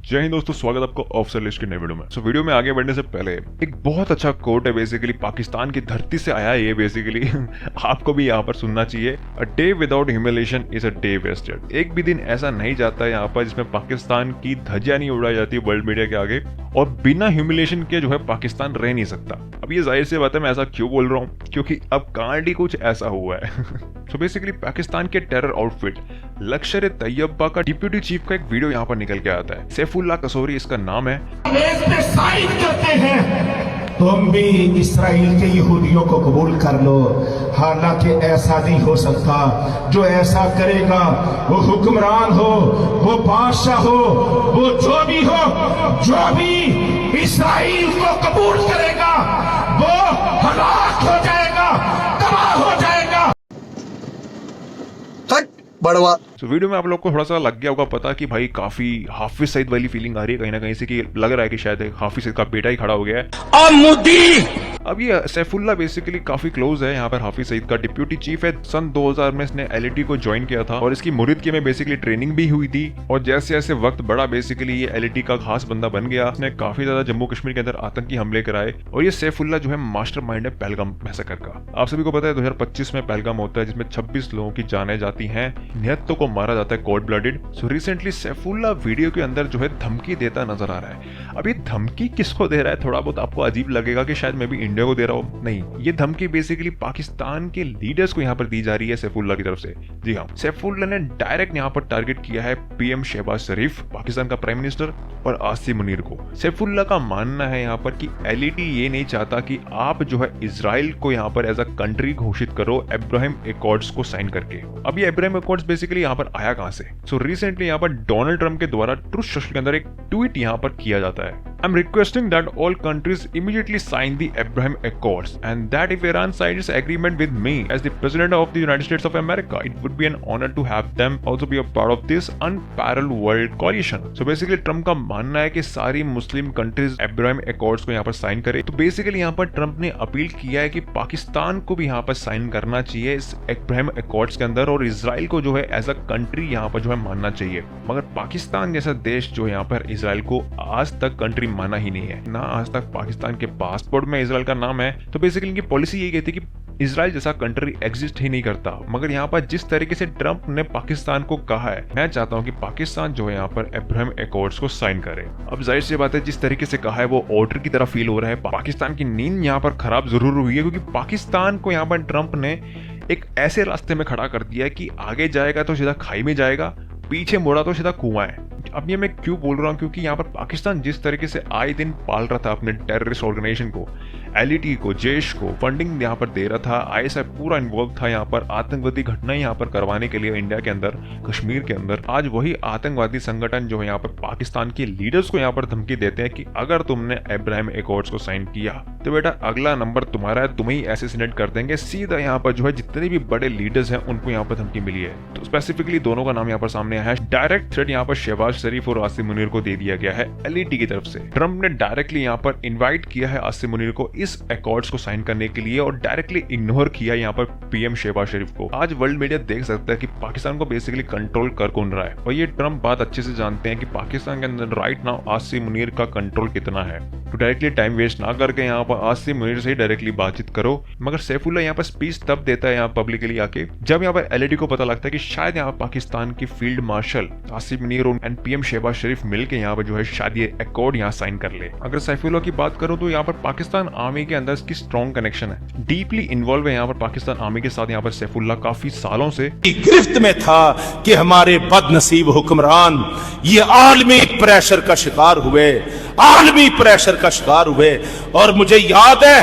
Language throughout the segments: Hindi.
जय हिंद दोस्तों, स्वागत है आपको ऑफिसर लिस्ट के नए वीडियो में। वीडियो में आगे बढ़ने से पहले एक बहुत अच्छा कोट है, बेसिकली पाकिस्तान की धरती से आया है ये बेसिकली आपको भी यहाँ पर सुनना चाहिए। A day without humiliation is a day wasted. एक भी दिन ऐसा नहीं जाता यहाँ पर जिसमें पाकिस्तान की धज्जियां नहीं उड़ाई जाती वर्ल्ड मीडिया के आगे, और बिना ह्यूमिलेशन के जो है पाकिस्तान रह नहीं सकता। अब ये जाहिर सी बात है, मैं ऐसा क्यों बोल रहा हूँ, क्योंकि अब कांड ही कुछ ऐसा हुआ है। सो बेसिकली पाकिस्तान के टेरर आउटफिट लश्कर-ए-तैयबा का डिप्यूटी चीफ का एक वीडियो यहाँ पर निकल के आता है। सैफुल्लाह कसोरी इसका नाम है। करते हैं तुम भी इसराइल के यहूदियों को कबूल कर लो, हालांकि ऐसा नहीं हो सकता। जो ऐसा करेगा वो हुक्मरान हो, वो बादशाह हो, वो जो भी इसराइल को कबूल करेगा वो हलाक हो जाएगा, तबाह हो जाएगा। बड़वा वीडियो में आप लोग को थोड़ा सा लग गया होगा पता कि भाई काफी हाफिज सईद वाली फीलिंग आ रही है कहीं ना कहीं से, कि लग रहा है कि शायद हाफिज सईद का बेटा ही खड़ा हो गया है। अब ये सैफुल्लाह बेसिकली काफी क्लोज है यहाँ पर हाफिज सईद का, डिप्यूटी चीफ है। सन 2000 में इसने एलईटी को ज्वाइन किया था और इसकी मुरीदकी में बेसिकली ट्रेनिंग भी हुई थी, और जैसे जैसे वक्त बढ़ा बेसिकली ये एलईटी का खास बंदा बन गया। इसने काफी ज्यादा जम्मू कश्मीर के अंदर आतंकी हमले कराए, और ये सैफुल्लाह जो है मास्टरमाइंड है पहलगाम मैसेकर का। आप सभी को पता है 2025 में पहलगाम होता है जिसमें 26 लोगों की जानें जाती हैं, निहत्तों को मारा जाता है cold blooded. So recently Saifullah video के अंदर जो है धमकी देता नजर आ रहा है। अब ये धमकी किसको दे रहा है, थोड़ा बहुत आपको अजीब लगेगा कि शायद मैं भी इंडिया को दे रहा हूँ। नहीं, ये धमकी बेसिकली पाकिस्तान के लीडर्स को यहाँ पर दी जा रही है सैफुल्लाह की तरफ से। जी हाँ, सैफुल्लाह ने डायरेक्ट यहाँ पर टारगेट किया है पीएम शहबाज शरीफ, पाकिस्तान का प्राइम मिनिस्टर, और आसिम मुनीर को। सैफुल्लाह का मानना है यहाँ पर कि एलईटी ये नहीं चाहता कि आप जो है इजराइल को यहाँ पर एज अ कंट्री घोषित करो अब्राहम एकॉर्ड्स को साइन करके। अब ये अब्राहम एकॉर्ड्स बेसिकली यहाँ पर आया कहाँ से? सो रिसेंटली यहाँ पर डोनाल्ड ट्रंप के द्वारा ट्रूथ सोशल के अंदर एक ट्वीट यहाँ पर किया जाता है। I am requesting that all countries immediately sign the Abraham accords and that if Iran signs agreement with me as the president of the United States of America, it would be an honor to have them also be a part of this unparalleled world coalition. So basically Trump का मानना है कि सारी मुस्लिम कंट्रीज अब्राहम एकॉर्ड्स को यहाँ पर साइन करे। तो बेसिकली यहाँ पर ट्रम्प ने अपील किया है कि पाकिस्तान को भी यहाँ पर साइन करना चाहिए इस अब्राहम एकॉर्ड्स के अंदर, और इजराइल को जो है एज अ कंट्री यहाँ पर जो है मानना चाहिए। मगर पाकिस्तान जैसा देश जो यहाँ पर इजराइल को आज तक कंट्री माना ही नहीं है, ना आज तक पाकिस्तान के पासपोर्ट में इजराइल का नाम है। तो बेसिकली इनकी पॉलिसी यही कहती है कि इजराइल जैसा कंट्री एग्जिस्ट ही नहीं करता। मगर यहाँ पर जिस तरीके से ट्रम्प ने पाकिस्तान को कहा है, मैं चाहता हूँ कि पाकिस्तान जो है यहाँ पर अब्राहम एकॉर्ड्स को साइन करे। अब जाहिर सी बात है, जिस तरीके से कहा है वो ऑर्डर की तरह फील हो रहा है। पाकिस्तान की नींद यहाँ पर खराब जरूर हुई है, क्योंकि पाकिस्तान को यहाँ पर ट्रम्प ने एक ऐसे रास्ते में खड़ा कर दिया है कि आगे जाएगा तो सीधा खाई में जाएगा, पीछे मुड़ा तो सीधा कुआं है। अब ये मैं क्यों बोल रहा हूँ, क्योंकि यहाँ पर पाकिस्तान जिस तरीके से आए दिन पाल रहा था अपने टेररिस्ट ऑर्गेनाइजेशन को, एलईटी को, जैश को फंडिंग यहाँ पर दे रहा था, आईएसआई पूरा इन्वॉल्व था यहाँ पर आतंकवादी घटनाएं यहाँ पर करवाने के लिए इंडिया के अंदर, कश्मीर के अंदर। आज वही आतंकवादी संगठन जो है यहाँ पर पाकिस्तान के लीडर्स को यहाँ पर धमकी देते हैं कि अगर तुमने अब्राहम एकॉर्ड्स को साइन किया तो बेटा अगला नंबर तुम्हारा है, तुम्हें ही असैसिनेट कर देंगे। सीधा यहाँ पर जो है जितने भी बड़े लीडर्स हैं उनको यहाँ पर धमकी मिली है। तो स्पेसिफिकली दोनों का नाम यहाँ पर सामने आया है। डायरेक्ट थ्रेट यहाँ पर शहबाज शरीफ और आसिम मुनीर को दे दिया गया है एलईटी की तरफ से। ट्रम्प ने डायरेक्टली यहाँ पर इनवाइट किया है आसिम मुनीर को इस एकॉर्ड्स को साइन करने के लिए, और डायरेक्टली इग्नोर किया यहाँ पर पीएम शहबाज शरीफ को। आज वर्ल्ड मीडिया देख सकता है कि पाकिस्तान को बेसिकली कंट्रोल कर कौन रहा है, और ये ट्रम्प बात अच्छे से जानते हैं कि पाकिस्तान के अंदर राइट नाउ आसिम मुनीर का कंट्रोल कितना है। तो डायरेक्टली टाइम वेस्ट ना करके यहाँ पर आसिम मुनीर से ही डायरेक्टली बातचीत करो। मगर सैफुल्लाह यहाँ पर स्पीच तब देता है यहाँ पब्लिकली आके, जब यहाँ पर एलईटी को पता लगता है कि शायद यहाँ पाकिस्तान की field marshal Asim Munir and PM Shahbaz Sharif मिलकर यहाँ पर जो है शायद ये एकॉर्ड यहाँ साइन कर ले। अगर सैफुल्लाह की बात करूं तो यहाँ पर पाकिस्तान आर्मी के अंदर इसकी स्ट्रॉन्ग कनेक्शन है, डीपली इन्वॉल्व है यहाँ पर पाकिस्तान आर्मी के साथ। यहाँ पर सैफुल्लाह काफी सालों से गिरफ्त में था कि हमारे बदनसीब हुक्मरान ये आलमी प्रेशर का शिकार हुए, आलमी प्रेशर का शिकार हुए। और मुझे याद है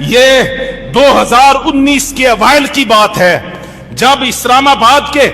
ये 2019 के अवाइल की बात है, जब इस्लामाबाद के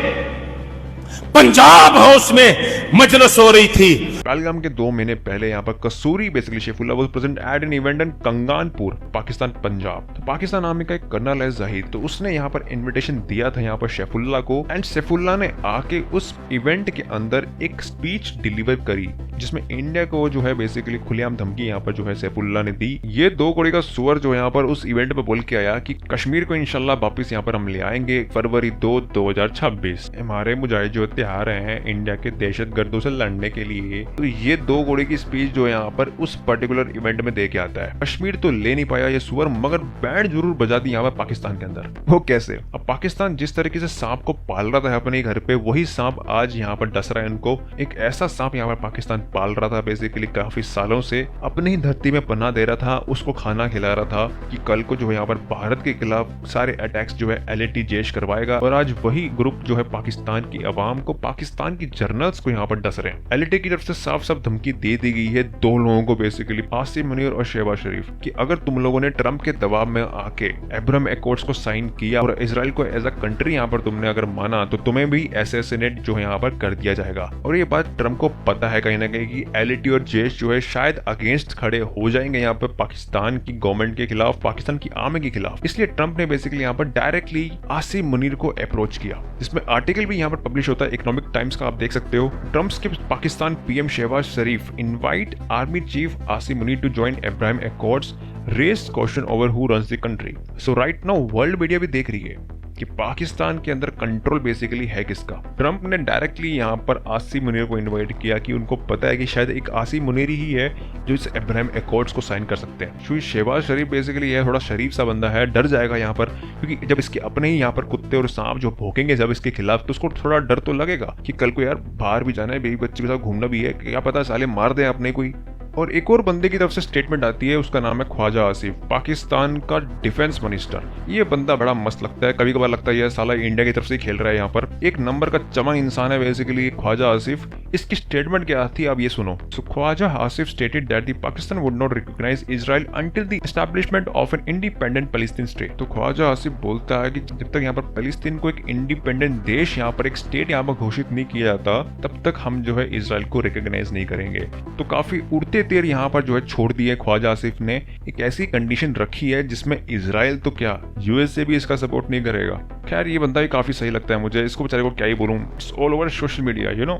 पंजाब हाउस में मजलिस हो रही थी। पहलगाम के 2 महीने पहले यहाँ पर Kasuri basically Saifullah was present at an event in Kanganpur, Pakistan, Punjab. तो पाकिस्तान आर्मी का एक कर्नल है जाहिद, तो उसने यहाँ पर इनविटेशन दिया था यहाँ पर सैफुल्लाह को, एंड सैफुल्लाह ने आके उस इवेंट के अंदर एक स्पीच डिलीवर करी जिसमें इंडिया को जो है बेसिकली खुलेआम धमकी यहाँ पर जो है सैफुल्लाह ने दी। ये 2 करोड़ का सुअर जो यहाँ पर उस इवेंट में बोल के आया कि कश्मीर को इंशाल्लाह वापिस यहाँ पर हम ले आएंगे फरवरी 2, 2026। हमारे मुजाहिद जो तैयार हैं इंडिया के दहशतगर्दों से लड़ने के लिए, तो ये 2 घोड़े की स्पीच जो है यहाँ पर उस पर्टिकुलर इवेंट में दे के आता है। कश्मीर तो ले नहीं पाया ये सुअर, मगर बैंड जरूर बजा दी यहाँ पर पाकिस्तान के अंदर। वो कैसे? अब पाकिस्तान जिस तरीके से सांप को पाल रहा था अपने घर पे, वही सांप आज यहाँ पर डस रहा है उनको। एक ऐसा सांप यहाँ पर पाकिस्तान पाल रहा था बेसिकली काफी सालों से, अपनी ही धरती में पनाह दे रहा था, उसको खाना खिला रहा था कि कल को जो है यहाँ पर भारत के खिलाफ सारे अटैक्स जो है LAT जैश करवाएगा। और आज वही ग्रुप जो है पाकिस्तान की आवाम को, पाकिस्तान की जर्नल्स को यहाँ पर डस रहे हैं। LAT की तरफ से साफ साफ धमकी दे दी गई है 2 लोगों को बेसिकली, आसिम मुनीर और शहबाज शरीफ, कि अगर तुम लोगों ने ट्रम्प के दबाव में आके अब्राहम एकॉर्ड्स को साइन किया और इजराइल को एज अ कंट्री यहाँ पर तुमने अगर माना, तो तुम्हें भी असैसिनेट जो है यहाँ पर कर दिया जाएगा। और ये बात ट्रम्प को पता है कहीं ना कहीं कि LAT और जैश जो है शायद अगेंस्ट खड़े हो जाएंगे यहाँ पर पाकिस्तान की गवर्नमेंट के खिलाफ, पाकिस्तान की आर्मी के खिलाफ। इसलिए ट्रम्प ने बेसिकली यहाँ पर डायरेक्टली आसिम मुनीर को अप्रोच किया, जिसमें आर्टिकल भी यहाँ पर पब्लिश होता है इकोनॉमिक टाइम्स का, आप देख सकते हो। ट्रम्प के Pakistan PM Shahbaz Sharif invite army chief Asim Munir to join Abraham accords, raise question over who runs the country. So right now world media भी देख रही है कि पाकिस्तान के अंदर कंट्रोल बेसिकली है किसका। ट्रम्प ने डायरेक्टली यहाँ पर आसिम मुनीर को इनवाइट किया कि उनको पता है कि शायद एक आसिम मुनीर ही है जो इस अब्राहम एकॉर्ड्स को साइन कर सकते हैं। क्योंकि शहबाज शरीफ बेसिकली है थोड़ा शरीफ सा बंदा है, डर जाएगा यहाँ पर, क्योंकि जब इसके अपने ही यहाँ पर कुत्ते और सांप जो भौंकेंगे जब इसके खिलाफ, तो उसको थोड़ा डर तो लगेगा कि कल को यार बाहर भी जाना है, बेबी बच्चे के साथ घूमना भी है, क्या पता साले मार दें अपने कोई। और एक और बंदे की तरफ से स्टेटमेंट आती है, उसका नाम है ख्वाजा आसिफ, पाकिस्तान का डिफेंस मिनिस्टर। ये बंदा बड़ा मस्त लगता है, कभी कभार लगता है ये साला इंडिया की तरफ से खेल रहा है यहाँ पर। एक नंबर का चमन इंसान है बेसिकली ख्वाजा आसिफ। इसकी स्टेटमेंट क्या थी आप ये सुनो। So Khawaja Asif stated that the Pakistan would not recognise Israel until the establishment of an independent Palestine state. तो ख्वाजा आसिफ बोलता है कि जब तक यहाँ पर पैलेस्टीन को एक इंडिपेंडेंट देश, यहाँ पर एक स्टेट यहाँ पर घोषित नहीं किया जाता, तब तक हम जो है इजराइल को रिकॉग्नाइज नहीं करेंगे। तो काफी उड़ते तेर यहाँ पर जो है छोड़ दिए ख्वाजा आसिफ ने। एक ऐसी कंडीशन रखी है जिसमें इजराइल तो क्या USA भी इसका सपोर्ट नहीं करेगा। खैर ये बंदा ही काफी सही लगता है मुझे, इसको बेचारे को क्या ही बोलूं, it's all over social media you know.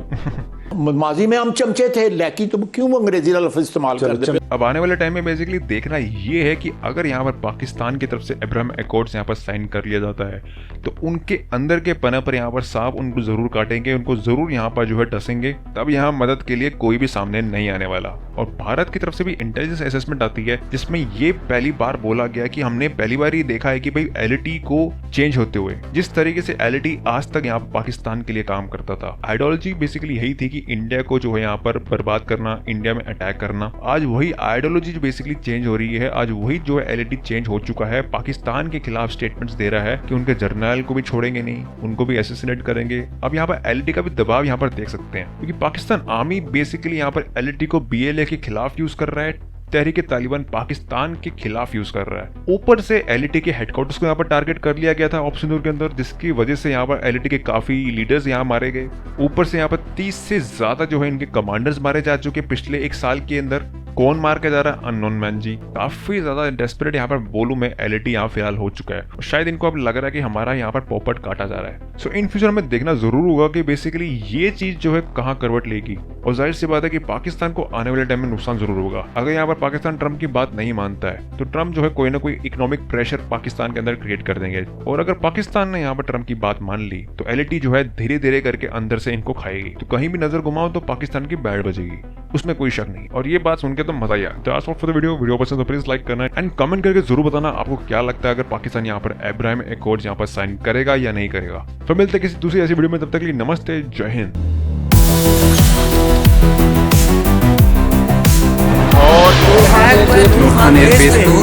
माजी में हम चमचे थे, लैकी तो क्यों अंग्रेजी लफ्ज इस्तेमाल करते। अब आने वाले टाइम में बेसिकली देखना ये है कि अगर यहाँ पर पाकिस्तान की तरफ से अब्राहम एकॉर्ड्स यहाँ पर साइन कर लिया जाता है, तो उनके अंदर के पना पर यहाँ पर सांप उनको जरूर काटेंगे, उनको जरूर यहाँ पर जो है डसेंगे, तब यहाँ मदद के लिए कोई भी सामने नहीं आने वाला। और भारत की तरफ से भी इंटेलिजेंस असेसमेंट आती है, जिसमें ये पहली बार बोला गया कि हमने पहली बार ही देखा है कि भाई LAT को चेंज होते हुए, जिस तरीके से LAT आज तक यहाँ पर पाकिस्तान के लिए काम करता था। आइडियोलॉजी बेसिकली यही थी कि इंडिया को जो है यहाँ पर बर्बाद करना, इंडिया में अटैक करना। आज वही आइडियोलॉजी जो बेसिकली चेंज हो रही है, आज वही जो है LAT चेंज हो चुका है, पाकिस्तान के खिलाफ स्टेटमेंट्स दे रहा है कि उनके जर्नल को भी छोड़ेंगे नहीं, उनको भी असैसिनेट करेंगे। अब यहाँ पर LAT का भी दबाव यहाँ पर देख सकते हैं, क्योंकि पाकिस्तान आर्मी बेसिकली यहाँ पर LAT को BLA के खिलाफ यूज कर रहा है, तहरीक तालिबान पाकिस्तान के खिलाफ यूज कर रहा है। ऊपर से LAT के हेडक्वार्टर्स को यहाँ पर टारगेट कर लिया गया था ऑपरेशन सिंदूर के अंदर, जिसकी वजह से यहाँ पर LAT के काफी लीडर्स यहाँ मारे गए। ऊपर से यहाँ पर 30 से ज्यादा जो है इनके कमांडर्स मारे जा चुके पिछले 1 साल के अंदर। कौन मार के जा रहा है? अननोन मैन जी। काफी ज्यादा डेस्परेट यहाँ पर बोलूं मैं LAT यहाँ फिलहाल हो चुका है, और शायद इनको अब लग रहा है कि हमारा यहाँ पर पोपट काटा जा रहा है। सो इन फ्यूचर में देखना जरूर होगा कि बेसिकली ये चीज जो है कहाँ करवट लेगी। और जाहिर सी बात है कि पाकिस्तान को आने वाले टाइम में नुकसान जरूर होगा। अगर यहाँ पर पाकिस्तान ट्रम्प की बात नहीं मानता है, तो ट्रम्प जो है कोई ना कोई इकोनॉमिक प्रेशर पाकिस्तान के अंदर क्रिएट कर देंगे। और अगर पाकिस्तान ने यहाँ पर ट्रम्प की बात मान ली, तो LAT जो है धीरे धीरे करके अंदर से इनको खाएगी। तो कहीं भी नजर घुमाओ तो पाकिस्तान की बैड बजेगी, उसमें कोई शक नहीं। और ये बात सुन के तो मजा ही आया। फॉर द वीडियो पसंद तो प्लीज लाइक करना एंड कमेंट करके जरूर बताना आपको क्या लगता है, अगर पाकिस्तान यहाँ पर अब्राहम एकॉर्ड्स यहाँ पर साइन करेगा या नहीं करेगा। फिर मिलते हैं किसी दूसरी ऐसी वीडियो में, तब तक के लिए नमस्ते, जय हिंद।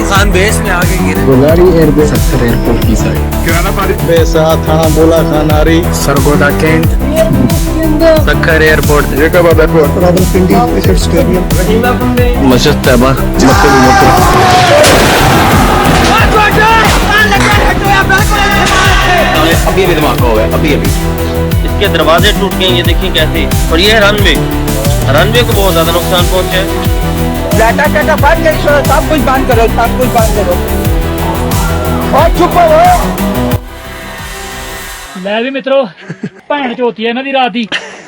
खान बेस में आगे गिरे गोलारी एयरबेस सत्तर एयरपोर्ट की साइड किराना पारी बेसा थाना बोला खानारी Sargodha cantt Sukkur airport Jacobabad airport Rawalpindi cricket stadium मस्जिद तैयबा अभी धमाका हो गया अभी इसके दरवाजे टूट गए, ये देखिए कैसे। और ये रनवे को बहुत ज्यादा नुकसान पहुंचा है। डाटा बंद करो, सब कुछ बंद करो, सब कुछ बंद करो और चुप रहो। ਲੈ ਵੀ ਮਿੱਤਰੋ ਭੈਣ ਚੋਤੀ ਹੈ ਇਹਨਾਂ ਦੀ ਰਾਤ ਦੀ।